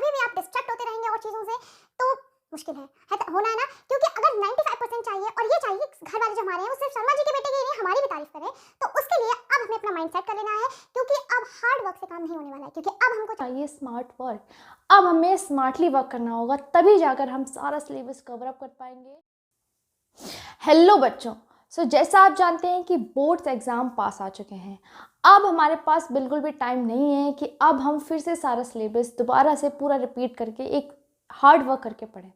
अभी भी आप डिस्ट्रैक्ट होते रहेंगे और चीज़ों से तो मुश्किल है होना है ना, क्योंकि अगर 95% चाहिए और ये चाहिए घर वाले जो हमारे हैं वो सिर्फ शर्मा जी के बेटे की नहीं हमारी भी तारीफ करें, तो उसके लिए अब हमें अपना माइंड सेट कर लेना है, क्योंकि अब हार्ड वर्क से काम नहीं होने वाला है, क्योंकि अब हमको चाहिए स्मार्ट वर्क। अब हमें स्मार्टली वर्क करना होगा, तभी जाकर हम सारा सिलेबस कवर अप कर पाएंगे। हेलो बच्चों, जैसा आप जानते हैं कि बोर्ड्स एग्ज़ाम पास आ चुके हैं। अब हमारे पास बिल्कुल भी टाइम नहीं है कि अब हम फिर से सारा सिलेबस दोबारा से पूरा रिपीट करके एक हार्ड वर्क करके पढ़ें।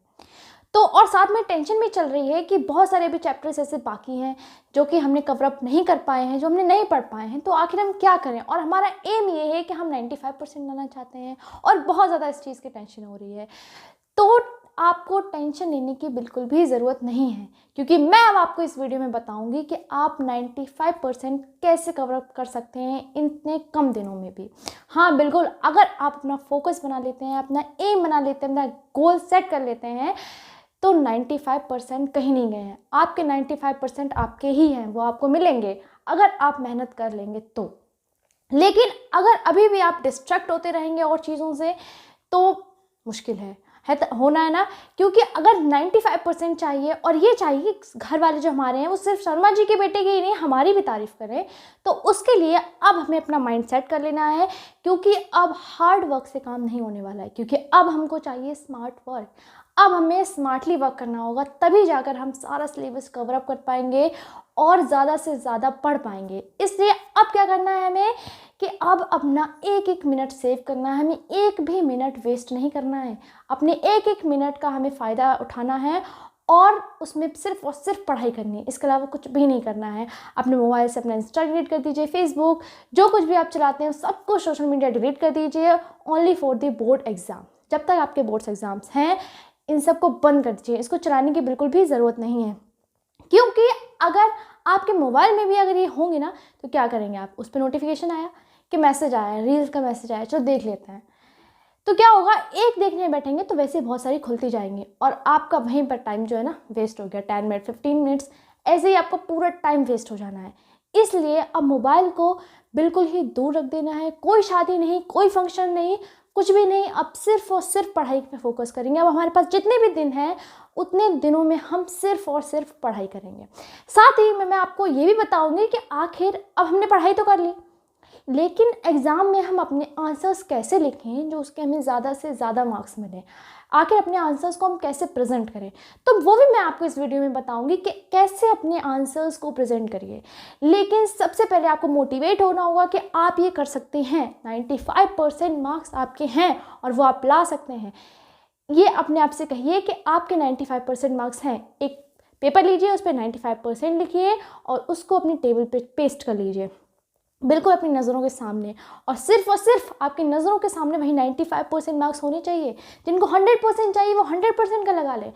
तो और साथ में टेंशन भी चल रही है कि बहुत सारे भी चैप्टर्स ऐसे बाकी हैं जो कि हमने कवर अप नहीं कर पाए हैं, जो हमने नहीं पढ़ पाए हैं। तो आखिर हम क्या करें? और हमारा एम ये है कि हम 95% लाना चाहते हैं और बहुत ज़्यादा इस चीज़ की टेंशन हो रही है। तो आपको टेंशन लेने की बिल्कुल भी ज़रूरत नहीं है, क्योंकि मैं अब आपको इस वीडियो में बताऊंगी कि आप 95% कैसे कवर अप कर सकते हैं इतने कम दिनों में भी। हाँ बिल्कुल, अगर आप अपना फोकस बना लेते हैं, अपना एम बना लेते हैं, अपना गोल सेट कर लेते हैं, तो 95% कहीं नहीं गए हैं। आपके 95% आपके ही हैं, वो आपको मिलेंगे अगर आप मेहनत कर लेंगे तो। लेकिन अगर अभी भी आप डिस्ट्रैक्ट होते रहेंगे और चीज़ों से, तो मुश्किल है होना है ना, क्योंकि अगर 95% चाहिए और ये चाहिए घर वाले जो हमारे हैं वो सिर्फ शर्मा जी के बेटे की ही नहीं हमारी भी तारीफ करें, तो उसके लिए अब हमें अपना माइंड सेट कर लेना है, क्योंकि अब हार्ड वर्क से काम नहीं होने वाला है, क्योंकि अब हमको चाहिए स्मार्ट वर्क। अब हमें स्मार्टली वर्क करना होगा, तभी जाकर हम सारा सिलेबस कवर अप कर पाएंगे और ज़्यादा से ज़्यादा पढ़ पाएंगे। इसलिए अब क्या करना है हमें कि अब अपना एक एक मिनट सेव करना है, हमें एक भी मिनट वेस्ट नहीं करना है। अपने एक एक मिनट का हमें फ़ायदा उठाना है और उसमें सिर्फ और सिर्फ पढ़ाई करनी है, इसके अलावा कुछ भी नहीं करना है। अपने मोबाइल से अपना इंस्टा डिलीट कर दीजिए, फेसबुक जो कुछ भी आप चलाते हैं सब कुछ सोशल मीडिया डिलीट कर दीजिए, only for the board exam. जब तक आपके बोर्ड्स एग्ज़ाम्स हैं इन सबको बंद कर दीजिए, इसको चलाने की बिल्कुल भी ज़रूरत नहीं है। क्योंकि अगर आपके मोबाइल में भी अगर ये होंगे ना, तो क्या करेंगे आप? उस पर नोटिफिकेशन आया कि मैसेज आया, रील्स का मैसेज आया, चलो देख लेते हैं, तो क्या होगा, एक देखने बैठेंगे तो वैसे बहुत सारी खुलती जाएंगी और आपका वहीं पर टाइम जो है ना वेस्ट हो गया। 10 मिनट 15 मिनट्स ऐसे ही आपका पूरा टाइम वेस्ट हो जाना है। इसलिए अब मोबाइल को बिल्कुल ही दूर रख देना है। कोई शादी नहीं, कोई फंक्शन नहीं, कुछ भी नहीं, अब सिर्फ और सिर्फ पढ़ाई पे फोकस करेंगे। अब हमारे पास जितने भी दिन हैं उतने दिनों में हम सिर्फ और सिर्फ पढ़ाई करेंगे। साथ ही मैं आपको ये भी बताऊंगी कि आखिर अब हमने पढ़ाई तो कर ली, लेकिन एग्ज़ाम में हम अपने आंसर्स कैसे लिखें जो उसके हमें ज़्यादा से ज़्यादा मार्क्स मिलें। आखिर अपने आंसर्स को हम कैसे प्रेजेंट करें, तो वो भी मैं आपको इस वीडियो में बताऊंगी कि कैसे अपने आंसर्स को प्रेजेंट करिए। लेकिन सबसे पहले आपको मोटिवेट होना होगा कि आप ये कर सकते हैं। 95% मार्क्स आपके हैं और वो आप ला सकते हैं। ये अपने आप से कहिए कि आपके 95% मार्क्स हैं। एक पेपर लीजिए, उस पर 95% लिखिए और उसको अपनी टेबल पे पेस्ट कर लीजिए, बिल्कुल अपनी नज़रों के सामने। और सिर्फ आपकी नज़रों के सामने वही 95% मार्क्स होने चाहिए। जिनको 100% चाहिए वो 100% का लगा ले,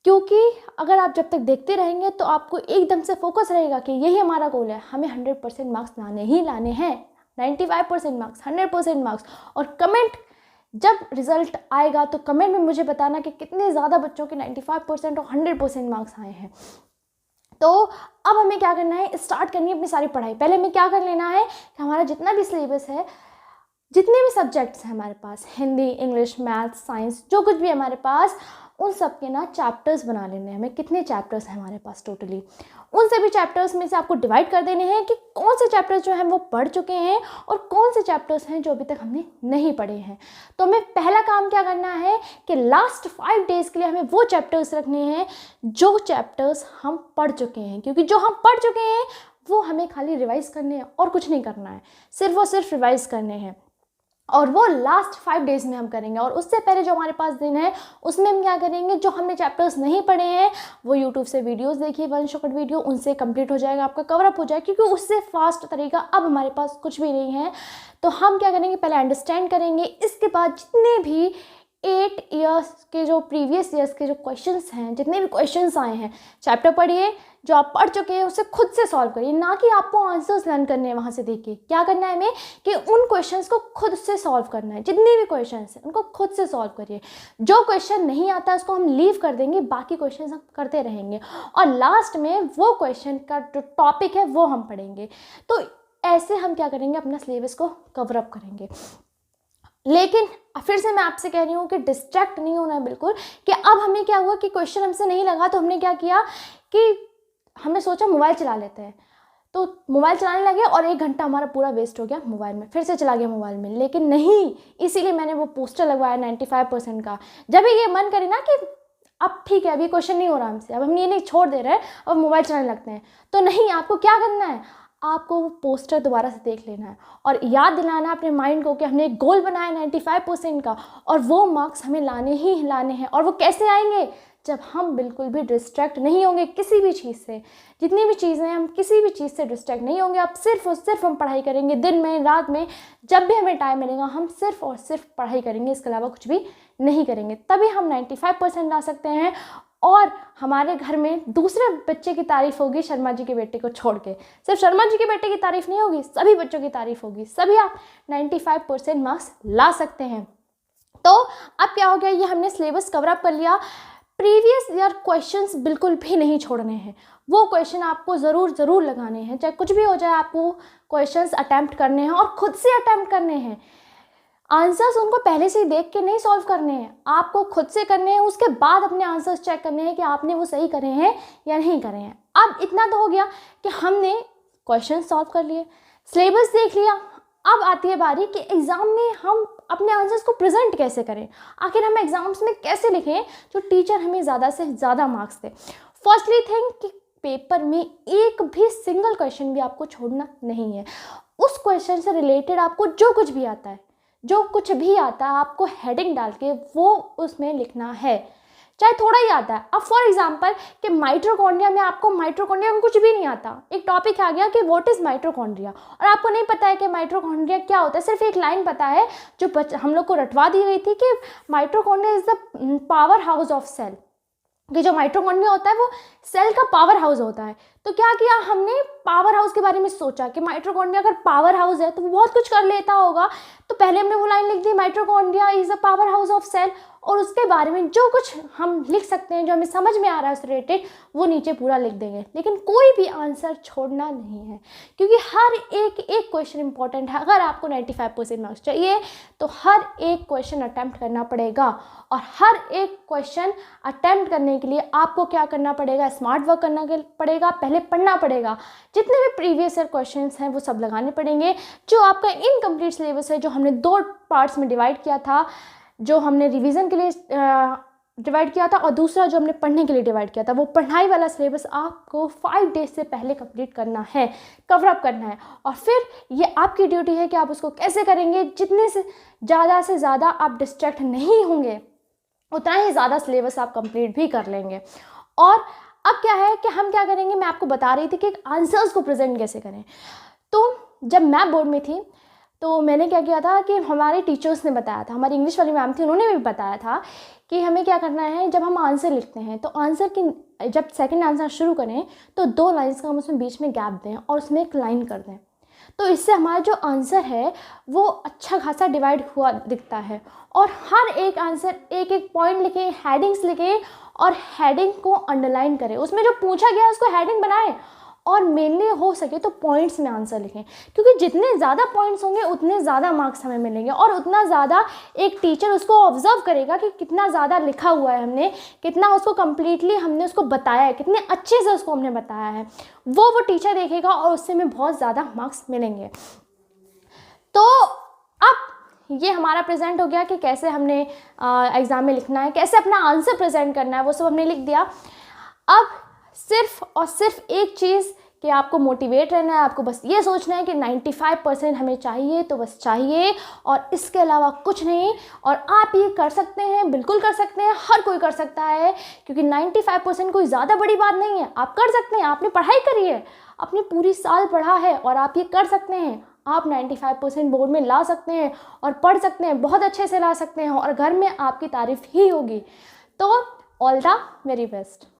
क्योंकि अगर आप जब तक देखते रहेंगे तो आपको एकदम से फोकस रहेगा कि यही हमारा गोल है, हमें 100% मार्क्स लाने ही लाने हैं। 95% मार्क्स, 100% मार्क्स। और कमेंट जब रिजल्ट आएगा तो कमेंट में मुझे बताना कि कितने ज़्यादा बच्चों के 95% और 100% मार्क्स आए हैं। तो अब हमें क्या करना है, स्टार्ट करनी है अपनी सारी पढ़ाई। पहले हमें क्या कर लेना है कि हमारा जितना भी सिलेबस है, जितने भी सब्जेक्ट्स हैं हमारे पास, हिंदी, इंग्लिश, मैथ, साइंस, जो कुछ भी हमारे पास, उन सब के ना चैप्टर्स बना लेने हैं हमें। कितने चैप्टर्स हैं हमारे पास टोटली, उन सभी चैप्टर्स में से आपको डिवाइड कर देने हैं कि कौन से चैप्टर्स जो हैं वो पढ़ चुके हैं और कौन से चैप्टर्स हैं जो अभी तक हमने नहीं पढ़े हैं। तो हमें पहला काम क्या करना है कि लास्ट 5 डेज़ के लिए हमें वो चैप्टर्स रखने हैं जो चैप्टर्स हम पढ़ चुके हैं, क्योंकि जो हम पढ़ चुके हैं वो हमें खाली रिवाइज करने हैं और कुछ नहीं करना है, सिर्फ और सिर्फ रिवाइज करने हैं। और वो लास्ट 5 डेज़ में हम करेंगे। और उससे पहले जो हमारे पास दिन है उसमें हम क्या करेंगे, जो हमने चैप्टर्स नहीं पढ़े हैं वो यूट्यूब से वीडियोस देखिए, 1 शॉर्ट वीडियो, उनसे कंप्लीट हो जाएगा, आपका कवर अप हो जाएगा, क्योंकि उससे फास्ट तरीका अब हमारे पास कुछ भी नहीं है। तो हम क्या करेंगे, पहले अंडरस्टैंड करेंगे, इसके बाद जितने भी 8 ईयर्स के जो प्रीवियस ईयर्स के जो क्वेश्चंस हैं, जितने भी क्वेश्चंस आए हैं, चैप्टर पढ़िए, जो आप पढ़ चुके हैं उसे खुद से सॉल्व करिए, ना कि आपको आंसर्स लर्न करने हैं वहाँ से देख के। क्या करना है हमें कि उन क्वेश्चंस को खुद से सॉल्व करना है। जितने भी क्वेश्चंस हैं उनको खुद से सॉल्व करिए। जो क्वेश्चन नहीं आता उसको हम लीव कर देंगे, बाकी क्वेश्चन हम करते रहेंगे और लास्ट में वो क्वेश्चन का जो टॉपिक है वो हम पढ़ेंगे। तो ऐसे हम क्या करेंगे, अपना सिलेबस को कवर अप करेंगे। लेकिन फिर से मैं आपसे कह रही हूँ कि डिस्ट्रैक्ट नहीं होना है बिल्कुल, कि अब हमें क्या हुआ कि क्वेश्चन हमसे नहीं लगा तो हमने क्या किया कि हमने सोचा मोबाइल चला लेते हैं, तो मोबाइल चलाने लगे और 1 घंटा हमारा पूरा वेस्ट हो गया मोबाइल में, फिर से चला गया मोबाइल में। लेकिन नहीं, इसीलिए मैंने वो पोस्टर लगवाया 95% का। जब भी ये मन करे ना कि अब ठीक है, अभी क्वेश्चन नहीं हो रहा हमसे, अब हम ये नहीं छोड़ दे रहे हैं, अब मोबाइल चलाने लगते हैं, तो नहीं, आपको क्या करना है, आपको वो पोस्टर दोबारा से देख लेना है और याद दिलाना अपने माइंड को कि हमने एक गोल बनाया 95% का और वो मार्क्स हमें लाने ही लाने हैं। और वो कैसे आएंगे, जब हम बिल्कुल भी डिस्ट्रैक्ट नहीं होंगे किसी भी चीज़ से। जितनी भी चीज़ें हैं, हम किसी भी चीज़ से डिस्ट्रैक्ट नहीं होंगे। अब सिर्फ और सिर्फ हम पढ़ाई करेंगे, दिन में रात में जब भी हमें टाइम मिलेगा हम सिर्फ और सिर्फ पढ़ाई करेंगे, इसके अलावा कुछ भी नहीं करेंगे। तभी हम 95% ला सकते हैं और हमारे घर में दूसरे बच्चे की तारीफ होगी शर्मा जी के बेटे को छोड़ के। सिर्फ शर्मा जी के बेटे की तारीफ नहीं होगी, सभी बच्चों की तारीफ होगी, सभी आप 95% मार्क्स ला सकते हैं। तो अब क्या हो गया, ये हमने सिलेबस कवर अप कर लिया। प्रीवियस ईयर क्वेश्चंस बिल्कुल भी नहीं छोड़ने हैं, वो क्वेश्चन आपको ज़रूर लगाने हैं, चाहे कुछ भी हो जाए, आपको क्वेश्चंस अटैम्प्ट करने हैं और खुद से अटैम्प्ट करने हैं। आंसर्स उनको पहले से ही देख के नहीं सॉल्व करने हैं, आपको खुद से करने हैं, उसके बाद अपने आंसर्स चेक करने हैं कि आपने वो सही करे हैं या नहीं करे हैं। अब इतना तो हो गया कि हमने क्वेश्चन सॉल्व कर लिए, सिलेबस देख लिया। अब आती है बारी कि एग्ज़ाम में हम अपने आंसर्स को प्रेजेंट कैसे करें, आखिर हम एग्ज़ाम्स में कैसे लिखें जो टीचर हमें ज़्यादा से ज़्यादा मार्क्स दे। फर्स्टली थिंग कि पेपर में एक भी सिंगल क्वेश्चन भी आपको छोड़ना नहीं है। उस क्वेश्चन से रिलेटेड आपको जो कुछ भी आता है आपको हेडिंग डाल के वो उसमें लिखना है, चाहे थोड़ा ही आता है। अब फॉर एग्जांपल कि माइटोकॉन्ड्रिया में आपको माइटोकॉन्ड्रिया में कुछ भी नहीं आता, एक टॉपिक आ गया कि व्हाट इज़ माइटोकॉन्ड्रिया और आपको नहीं पता है कि माइटोकॉन्ड्रिया क्या होता है, सिर्फ एक लाइन पता है जो हम लोग को रटवा दी गई थी कि mitochondria is the power house of cell, कि जो माइटोकॉन्ड्रिया होता है वो सेल का पावर हाउस होता है। तो क्या किया हमने, पावर हाउस के बारे में सोचा कि माइटोकॉन्ड्रिया अगर पावर हाउस है तो वो बहुत कुछ कर लेता होगा, तो पहले हमने वो लाइन लिख दी mitochondria is a power house of cell, और उसके बारे में जो कुछ हम लिख सकते हैं जो हमें समझ में आ रहा है उससे रिलेटेड वो नीचे पूरा लिख देंगे। लेकिन कोई भी आंसर छोड़ना नहीं है, क्योंकि हर एक क्वेश्चन इंपॉर्टेंट है। अगर आपको 95% मार्क्स चाहिए तो हर एक क्वेश्चन अटैम्प्ट करना पड़ेगा, और हर एक क्वेश्चन अटैम्प्ट करने के लिए आपको क्या करना पड़ेगा, स्मार्ट वर्क करना पड़ेगा, पहले पढ़ना पड़ेगा, जितने भी प्रीवियस ईयर क्वेश्चंस हैं वो सब लगाने पड़ेंगे। जो आपका इनकम्प्लीट सिलेबस है, जो हमने 2 पार्ट्स में डिवाइड किया था, जो हमने रिवीजन के लिए डिवाइड किया था और दूसरा जो हमने पढ़ने के लिए डिवाइड किया था, वो पढ़ाई वाला सिलेबस आपको 5 डेज से पहले कंप्लीट करना है, कवर अप करना है। और फिर ये आपकी ड्यूटी है कि आप उसको कैसे करेंगे, जितने से ज़्यादा आप डिस्ट्रैक्ट नहीं होंगे उतना ही ज़्यादा सिलेबस आप कंप्लीट भी कर लेंगे। और अब क्या है कि हम क्या करेंगे, मैं आपको बता रही थी कि आंसर्स को प्रेजेंट कैसे करें। तो जब मैं बोर्ड में थी तो मैंने क्या किया था कि हमारे टीचर्स ने बताया था, हमारी इंग्लिश वाली मैम थी, उन्होंने भी बताया था कि हमें क्या करना है, जब हम आंसर लिखते हैं तो आंसर की जब सेकंड आंसर शुरू करें तो 2 लाइन्स का हम उसमें बीच में गैप दें और उसमें एक लाइन कर दें। तो इससे हमारा जो आंसर है वो अच्छा खासा डिवाइड हुआ दिखता है। और हर एक आंसर एक पॉइंट लिखें, हेडिंग्स लिखें और हेडिंग को अंडरलाइन करें, उसमें जो पूछा गया है उसको हेडिंग बनाएं, और मेनली हो सके तो पॉइंट्स में आंसर लिखें, क्योंकि जितने ज़्यादा पॉइंट्स होंगे उतने ज़्यादा मार्क्स हमें मिलेंगे और उतना ज़्यादा एक टीचर उसको ऑब्जर्व करेगा कि कितना ज़्यादा लिखा हुआ है हमने, कितना उसको कम्प्लीटली हमने उसको बताया है, कितने अच्छे से उसको हमने बताया है, वो टीचर देखेगा और उससे हमें बहुत ज़्यादा मार्क्स मिलेंगे। तो अब ये हमारा प्रेजेंट हो गया कि कैसे हमने एग्ज़ाम में लिखना है, कैसे अपना आंसर प्रेजेंट करना है, वो सब हमने लिख दिया। अब सिर्फ और सिर्फ एक चीज़ कि आपको मोटिवेट रहना है, आपको बस ये सोचना है कि 95% हमें चाहिए तो बस चाहिए, और इसके अलावा कुछ नहीं। और आप ये कर सकते हैं, बिल्कुल कर सकते हैं, हर कोई कर सकता है, क्योंकि 95% कोई ज़्यादा बड़ी बात नहीं है। आप कर सकते हैं, आपने पढ़ाई करी है, आपने पूरी साल पढ़ा है और आप ये कर सकते हैं। आप 95% बोर्ड में ला सकते हैं और पढ़ सकते हैं, बहुत अच्छे से ला सकते हैं, और घर में आपकी तारीफ़ ही होगी। तो ऑल द वेरी बेस्ट।